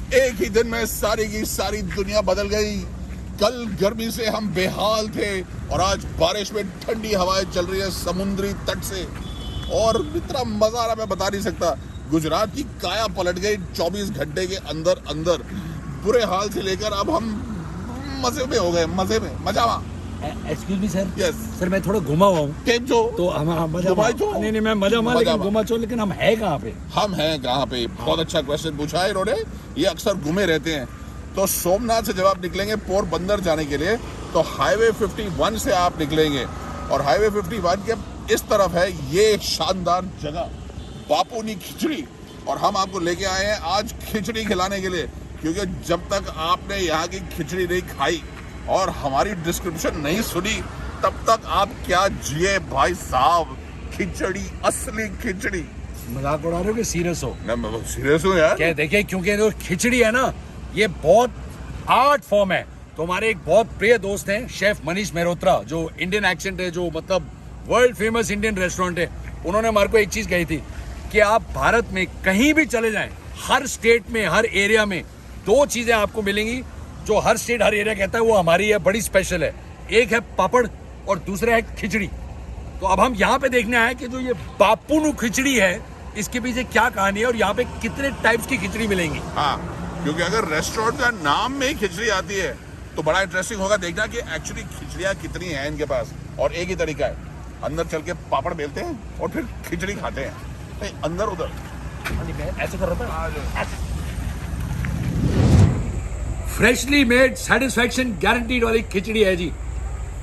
एक ही दिन में सारी की सारी दुनिया बदल गई। कल गर्मी से हम बेहाल थे और आज बारिश में ठंडी हवाएं चल रही है समुद्री तट से, और इतना मजा आ रहा मैं बता नहीं सकता। गुजरात की काया पलट गई 24 घंटे के अंदर अंदर। बुरे हाल से लेकर अब हम मजे में हो गए, मजे में, मजा। Excuse me sir. Yes sir, मैं थोड़ा घुमा हुआ हूँ टेप जो तो हम मजा घुमाई जो। नहीं मैं मजा हुआ, लेकिन घुमा चो, लेकिन हम है कहाँ पे? हम हैं कहाँ पे? बहुत अच्छा क्वेश्चन पूछा है इन्होंने। ये अक्सर घूमे रहते हैं। तो सोमनाथ से जब आप निकलेंगे पोरबंदर जाने के लिए तो हाईवे 51 से आप निकलेंगे, और हाईवे 51 के इस तरफ है ये शानदार जगह बापूनी खिचड़ी। और हम आपको लेके आए हैं आज खिचड़ी खिलाने के लिए, क्योंकि जब तक आपने यहाँ की खिचड़ी नहीं खाई और हमारी डिस्क्रिप्शन नहीं सुनी तब तक आप क्या जिए भाई साहब। खिचड़ी, असली खिचड़ी। मजाक उड़ा रहे हो कि सीरियस हो? मैं सीरियस हूँ यार। क्या देखिए, क्योंकि जो खिचड़ी है ना, ये बहुत आर्ट फॉर्म है। तो हमारे एक बहुत प्रिय दोस्त हैं शेफ मनीष मेहरोत्रा, जो इंडियन एक्सेंट है, जो मतलब वर्ल्ड फेमस इंडियन रेस्टोरेंट है। उन्होंने हमारे को एक चीज कही थी कि आप भारत में कहीं भी चले जाएं, हर स्टेट में, हर एरिया में दो चीजें आपको मिलेंगी जो हर स्टेट हर एरिया कहता है वो हमारी है, बड़ी स्पेशल है। एक है पापड़ और दूसरा है खिचड़ी। तो अब हम यहाँ पे देखने आए कि जो ये बापूनु खिचड़ी है इसके पीछे क्या कहानी है और यहाँ पे कितने टाइप्स की खिचड़ी मिलेंगी। हाँ, क्योंकि अगर रेस्टोरेंट का नाम में ही खिचड़ी आती है तो बड़ा इंटरेस्टिंग होगा देखना कि एक्चुअली खिचड़ियाँ कितनी हैं इनके पास। और एक ही तरीका है, अंदर चल के पापड़ बेलते हैं और फिर खिचड़ी खाते हैं। नहीं, अंदर उधर ऐसे कर रहा था। फ्रेशली मेड सेटिस्फैक्शन गारंटीड वाली खिचड़ी है जी।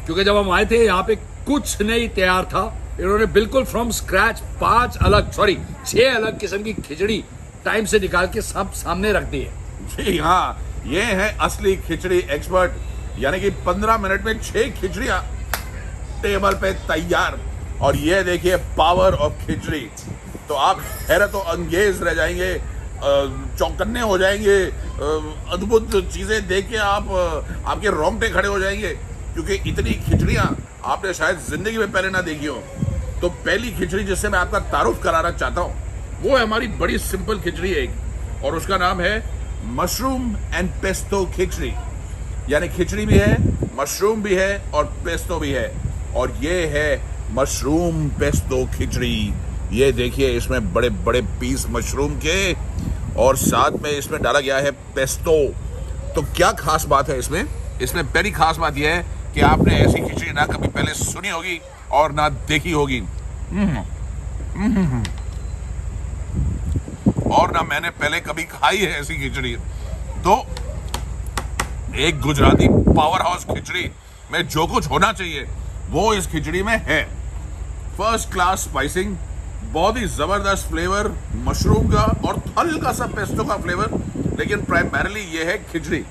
क्योंकि जब हम आए थे यहाँ पे कुछ नहीं तैयार था, इन्होंने बिल्कुल फ्रॉम स्क्रैच 6 अलग किस्म की खिचड़ी टाइम से निकाल के सब सामने रख दी है। जी हाँ, ये है असली खिचड़ी एक्सपर्ट। यानी कि 15 मिनट में 6 खिचड़ियाँ टेबल पे तैयार। और ये देखिए पावर ऑफ खिचड़ी। तो आप हैरत अंगेज रह जाएंगे, चौकन्ने हो जाएंगे। अद्भुत चीजें देख के आपके रोंगटे खड़े हो जाएंगे, क्योंकि इतनी खिचड़ियाँ आपने शायद जिंदगी में पहले ना देखी हो। तो पहली खिचड़ी जिससे मैं आपका तारुफ कराना चाहता हूँ वो है हमारी बड़ी सिंपल खिचड़ी एक, और उसका नाम है मशरूम एंड पेस्टो खिचड़ी। यानी खिचड़ी भी है, मशरूम भी है और पेस्टो भी है। और ये है मशरूम पेस्टो खिचड़ी। ये देखिए, इसमें बड़े बड़े पीस मशरूम के और साथ में इसमें डाला गया है पेस्टो। तो क्या खास बात है इसमें? इसमें पहली खास बात यह है कि आपने ऐसी खिचड़ी ना कभी पहले सुनी होगी और ना देखी होगी, और ना मैंने पहले कभी खाई है ऐसी खिचड़ी। तो एक गुजराती पावर हाउस खिचड़ी में जो कुछ होना चाहिए वो इस खिचड़ी में है। फर्स्ट क्लास स्पाइसिंग, बहुत ही जबरदस्त फ्लेवर मशरूम का और हल्का सा पेस्टो का फ्लेवर, लेकिन प्राइमरीली ये है खिचड़ी।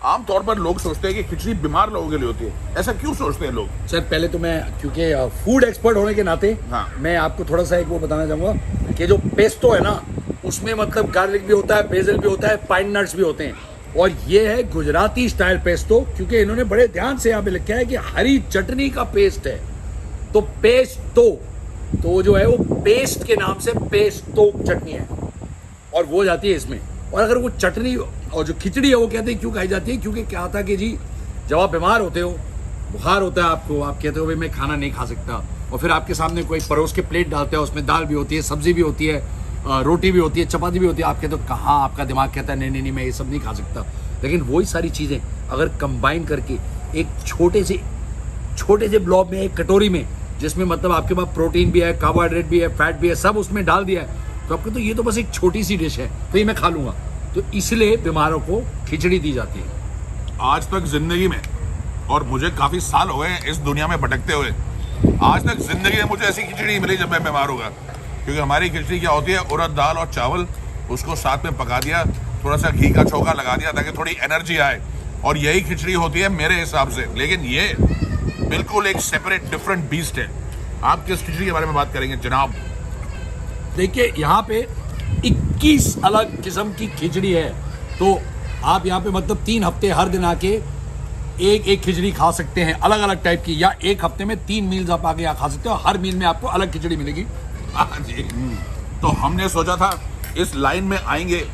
आमतौर पर लोग सोचते हैं कि खिचड़ी बीमार लोगों के लिए होती है। ऐसा क्यों सोचते हैं लोग? सर, पहले तो मैं, क्योंकि फूड एक्सपर्ट होने के नाते, हाँ, मैं आपको थोड़ा सा एक वो बताना चाहूंगा कि जो पेस्टो है ना, उसमें मतलब गार्लिक भी होता है, बेसिल भी होता है, पाइन नट्स भी होते हैं। और ये है गुजराती स्टाइल पेस्टो, क्योंकि इन्होंने बड़े ध्यान से यहाँ पे लिखा है कि हरी चटनी का पेस्ट है। तो पेस्टो, तो जो है वो पेस्ट के नाम से पेस्टो चटनी है और वो जाती है इसमें। और अगर वो चटनी और जो खिचड़ी है वो कहते हैं क्यों खाई जाती है, क्योंकि क्या था कि जी जब आप बीमार होते हो, बुखार होता है आपको, आप कहते हो भाई मैं खाना नहीं खा सकता, और फिर आपके सामने कोई परोस के प्लेट डालते हैं, उसमें दाल भी होती है, सब्जी भी होती है, रोटी भी होती है, चपाती भी होती है। आप कहते हो कहाँ, आपका दिमाग कहता है नहीं मैं ये सब नहीं खा सकता। लेकिन वही सारी चीज़ें अगर कंबाइन करके एक छोटे से ब्लॉक में, एक कटोरी में, जिसमें मतलब आपके पास प्रोटीन भी है, कार्बोहाइड्रेट भी है, फैट भी है, सब उसमें डाल दिया है, तो आपको तो ये तो बस एक छोटी सी डिश है, तो ये मैं खा लूंगा। तो इसलिए बीमारों को खिचड़ी दी जाती है। आज तक जिंदगी में, और मुझे काफी साल हो गए इस दुनिया में भटकते हुए, आज तक जिंदगी में मुझे ऐसी खिचड़ी नहीं मिली जब मैं बीमार होगा। क्योंकि हमारी खिचड़ी क्या होती है, उड़द दाल और चावल, उसको साथ में पका दिया, थोड़ा सा घी का छोंका लगा दिया ताकि थोड़ी एनर्जी आए, और यही खिचड़ी होती है मेरे हिसाब से। लेकिन ये बिल्कुल एक सेपरेट डिफरेंट बीस्ट है। आप किस खिचड़ी के बारे में बात करेंगे जनाब? देखिए, यहाँ पे 21 अलग किस्म की खिचड़ी है। तो आप यहाँ पे मतलब 3 हफ्ते हर दिन आके एक खिचड़ी खा सकते हैं अलग अलग टाइप की, या एक हफ्ते में 3 मील्स आप आके यहाँ खा सकते हो। हर मील में आपको अलग खिचड़ी मिलेगी। हाँ जी। तो हमने सोचा था इस लाइन में आएंगे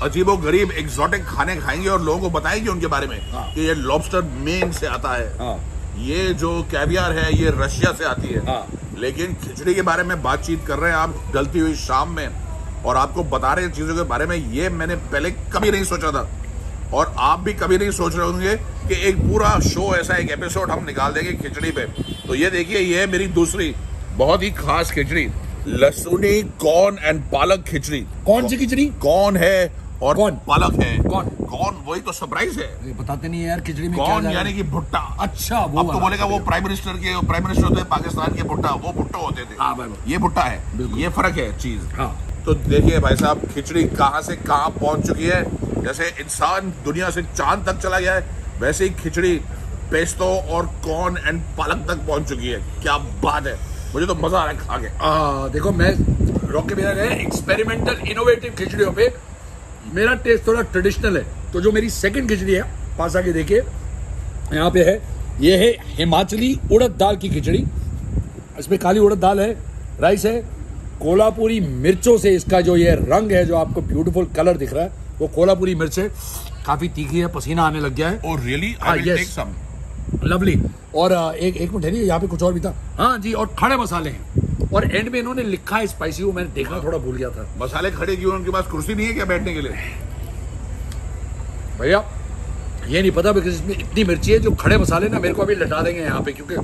अजीबो गरीब एग्जॉटिक खाने खाएंगे और लोगों को बताएंगे उनके बारे में हाँ। कि ये लॉबस्टर मेन से आता है, हाँ ये जो कैवियर है ये रशिया से आती है। हाँ। लेकिन खिचड़ी के बारे में बातचीत कर रहे हैं आप ढलती हुई शाम में, और आपको बता रहे हैं चीजों के बारे में, ये मैंने पहले कभी नहीं सोचा था और आप भी कभी नहीं सोच रहे होंगे कि एक पूरा शो ऐसा, एक एपिसोड हम निकाल देंगे खिचड़ी पे। तो ये देखिए, ये है मेरी दूसरी बहुत ही खास खिचड़ी, लहसुनी कॉर्न एंड पालक खिचड़ी। कौन सी खिचड़ी? कॉर्न है और कौन? पालक है। कौन वही तो सरप्राइज है। ये बताते नहीं है यार खिचड़ी में क्या कौन जाएगा? यानी कि भुट्टा। अच्छा वो अब तो वाला। बोलेगा वो प्राइम मिनिस्टर होते हैं पाकिस्तान के, भुट्टा, वो भुट्टो होते थे। हाँ भाई। ये भुट्टा है, बिल्कुल। ये फर्क है चीज। हाँ तो देखिए भाई साहब, खिचड़ी कहाँ से कहाँ पहुंच चुकी है। जैसे इंसान दुनिया से चांद तक चला गया है, वैसे ही खिचड़ी पेस्तो और कॉर्न एंड पालक तक पहुंच चुकी है। क्या बात है, मुझे तो मजा आ रहा है खा के। देखो, मैं रोक के बिना गए एक्सपेरिमेंटल इनोवेटिव खिचड़ियों पे मेरा टेस्ट थोड़ा ट्रेडिशनल है। तो जो मेरी सेकंड खिचड़ी है, पास आके देखिए, यहाँ पे है, ये है हिमाचली उड़द दाल की खिचड़ी। इसमें काली उड़द दाल है, राइस है, कोल्हापुरी मिर्चों से इसका जो ये रंग है, जो आपको ब्यूटीफुल कलर दिख रहा है, वो कोल्हापुरी मिर्च है। काफी तीखी है, पसीना आने लग गया है। और रियली हाँ, I will yes. Take some. Lovely. और एक मिनट ठहरिए, यहाँ पे कुछ और भी था। हाँ जी, और खड़े मसाले हैं। और एंड में इन्होंने लिखा है स्पाइसी, वो मैंने देखना थोड़ा भूल गया था। मसाले खड़े क्यों, उनके पास कुर्सी नहीं है क्या बैठने के लिए? भैया ये नहीं पता, बिकॉज इसमें इतनी मिर्ची है, जो खड़े मसाले ना मेरे को अभी लटा देंगे यहाँ पे, क्योंकि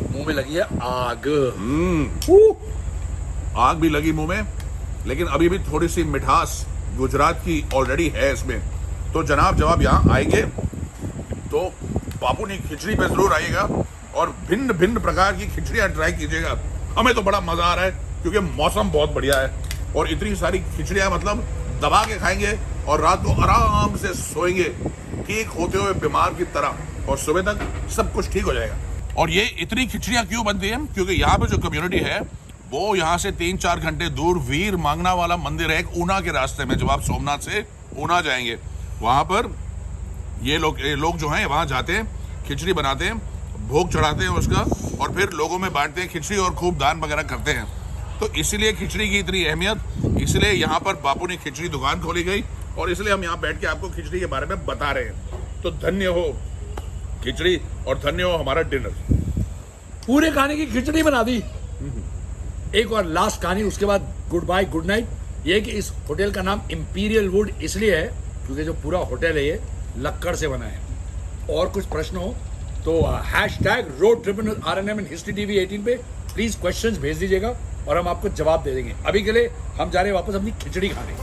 मुंह में लगी है आग। आग भी लगी मुंह में, लेकिन अभी भी थोड़ी सी मिठास गुजरात की ऑलरेडी है इसमें। तो जनाब, जब आप यहाँ आएंगे तो बापूनी खिचड़ी पे जरूर आइएगा और भिन्न भिन्न प्रकार की खिचड़ियाँ ट्राई कीजिएगा। हमें तो बड़ा मजा आ रहा है क्योंकि मौसम बहुत बढ़िया है और इतनी सारी खिचड़ियाँ मतलब दबा के खाएंगे और रात को आराम से सोएंगे ठीक होते हुए बीमार की तरह, और सुबह तक सब कुछ ठीक हो जाएगा। और ये इतनी खिचड़ियाँ क्यों बनती हैं? क्योंकि यहाँ पे जो कम्युनिटी है वो यहाँ से 3-4 घंटे दूर वीर मांगना वाला मंदिर है, एक ऊना के रास्ते में। जब आप सोमनाथ से ऊना जाएंगे, वहाँ पर ये लोग जो हैं वहाँ जाते हैं, खिचड़ी बनाते हैं, भोग चढ़ाते हैं उसका, और फिर लोगों में बांटते हैं खिचड़ी और खूब दान वगैरह करते हैं। तो इसलिए खिचड़ी की इतनी अहमियत, इसलिए यहाँ पर बापू ने खिचड़ी दुकान खोली गई और इसलिए हम यहाँ बैठ के आपको खिचड़ी के बारे में बता रहे हैं। तो धन्य हो खिचड़ी और धन्य हो हमारा डिनर। पूरे खाने की खिचड़ी बना दी। एक और लास्ट कहानी, उसके बाद गुड बाय गुड नाइट। ये कि इस होटल का नाम इंपीरियल वुड इसलिए है क्योंकि जो पूरा होटल है ये लक्कड़ से बना है। और कुछ प्रश्न हो तो #RoadTripRNM इन हिस्ट्री TV 18 पे प्लीज क्वेश्चंस भेज दीजिएगा और हम आपको जवाब दे देंगे। अभी के लिए हम जा रहे हैं वापस अपनी खिचड़ी खाने।